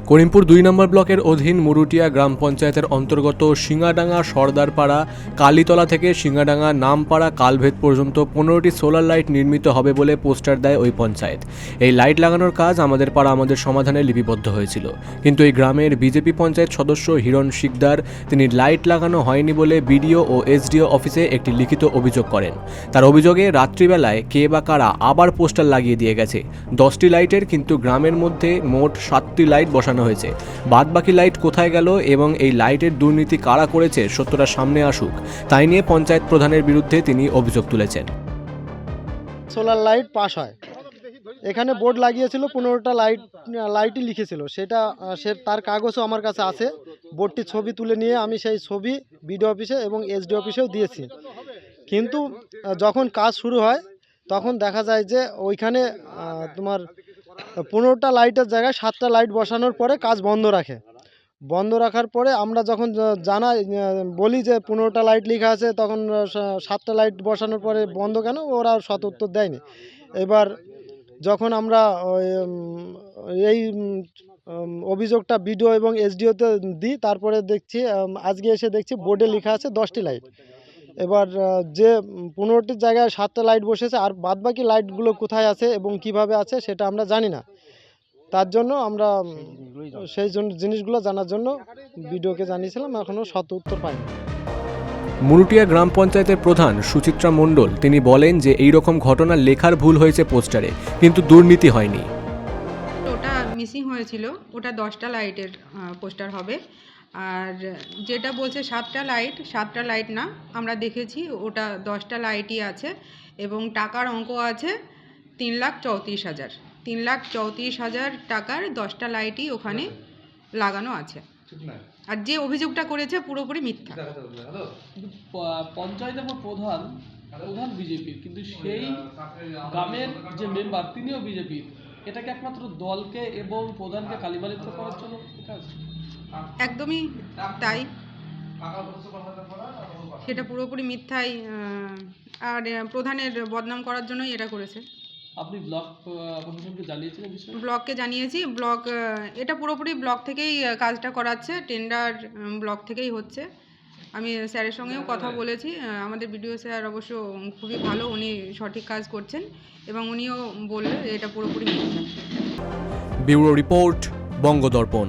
করিমপুর ২ নম্বর ব্লকের অধীন মুরুটিয়া গ্রাম পঞ্চায়েতের অন্তর্গত সিঙ্গাডাঙ্গা সর্দারপাড়া কালীতলা থেকে সিঙ্গাডাঙ্গা নামপাড়া কালভেদ পর্যন্ত ১৫টি সোলার লাইট নির্মিত হবে বলে পোস্টার দেয় ওই পঞ্চায়েত। এই লাইট লাগানোর কাজ আমাদের পাড়া আমাদের সমাধানে লিপিবদ্ধ হয়েছিল, কিন্তু এই গ্রামের বিজেপি পঞ্চায়েত সদস্য হিরণ শিকদার তিনি লাইট লাগানো হয়নি বলে বিডিও ও এসডিও অফিসে একটি লিখিত অভিযোগ করেন। তার অভিযোগে রাত্রিবেলায় কে বা কারা আবার পোস্টার লাগিয়ে দিয়ে গেছে 10টি লাইটের, কিন্তু গ্রামের মধ্যে মোট 7টি লাইট বসানো হয়েছে। বাদবাকি লাইট কোথায় গেল এবং এই লাইটের দুর্নীতি কারা করেছে সত্যটা সামনে আসুক, তাই নিয়ে পঞ্চায়েত প্রধানের বিরুদ্ধে তিনি অভিযোগ তুলেছেন। সোলার লাইট পাস হয়, এখানে বোর্ড লাগিয়েছিল 15টা লাইটই লিখেছিল, সেটা তার কাগজও আমার কাছে আছে। বোর্ডটি ছবি তুলে নিয়ে আমি সেই ছবি বিডিও অফিসে এবং এসডি অফিসেও দিয়েছি, কিন্তু যখন কাজ শুরু হয় তখন দেখা যায় যে ওইখানে তোমার 15টা লাইটের জায়গায় 7টা লাইট বসানোর পরে কাজ বন্ধ রাখার পরে আমরা যখন জানাই বলি যে 15টা লাইট লেখা আছে, তখন 7টা লাইট বসানোর পরে বন্ধ কেন, ওরা সৎ উত্তর দেয়নি। এবার যখন আমরা এই অভিযোগটা বিডিও এবং এসডিওতে দিই, তারপরে দেখছি আজকে এসে দেখছি বোর্ডে লেখা আছে 10টি লাইট। এবার যে 15টির জায়গায় 7টা লাইট বসেছে, আর বাদবাকি লাইটগুলো কোথায় আছে এবং কিভাবে আছে সেটা আমরা জানি না। তার জন্য আমরা সেই জিনিসগুলো জানার জন্য বিডিওকে জানিয়েছিলাম, এখনও সৎ উত্তর পাইনি। মুরুটিয়া গ্রাম পঞ্চায়েতের প্রধান সুচিত্রা মণ্ডল তিনি বলেন যে এই রকম ঘটনা লেখার ভুল হয়েছে পোস্টারে, কিন্তু দুর্নীতি হয়নি। ওটা মিসিং হয়েছিল, ওটা 10টা লাইটের পোস্টার হবে। আর যেটা বলছে 7টা লাইট না, আমরা দেখেছি ওটা 10টা লাইটই আছে এবং টাকার অঙ্ক আছে 3,34,000। 3,34,000 টাকার 10টা লাইটই ওখানে লাগানো আছে। আর যে অভিযোগটা করেছে পুরোপুরি মিথ্যা। পঞ্চায়েতের প্রধান বিজেপির, কিন্তু সেই গ্রামের যে মেম্বার তিনিও বিজেপির। এটাকে একমাত্র দলকে এবং প্রধানকে কালিমালিপ্ত করার জন্য একদমই তাই, সেটা পুরোপুরি মিথ্যাই। আর প্রধানের বদনাম করার জন্যই এটা করেছে। আপনি ব্লক প্রশাসনকে জানিয়েছেন বিষয়ে? ব্লককে জানিয়েছি, ব্লক এটা পুরোপুরি ব্লক থেকেই কাজটা করাচ্ছে, টেন্ডার ব্লক থেকেই হচ্ছে। আমি স্যারের সঙ্গেও কথা বলেছি, আমাদের বিডিও স্যার অবশ্য খুবই ভালো, উনি সঠিক কাজ করছেন এবং উনিও বললেন এটা পুরোপুরি মিথ্যা। Bureau report, বঙ্গদর্পণ।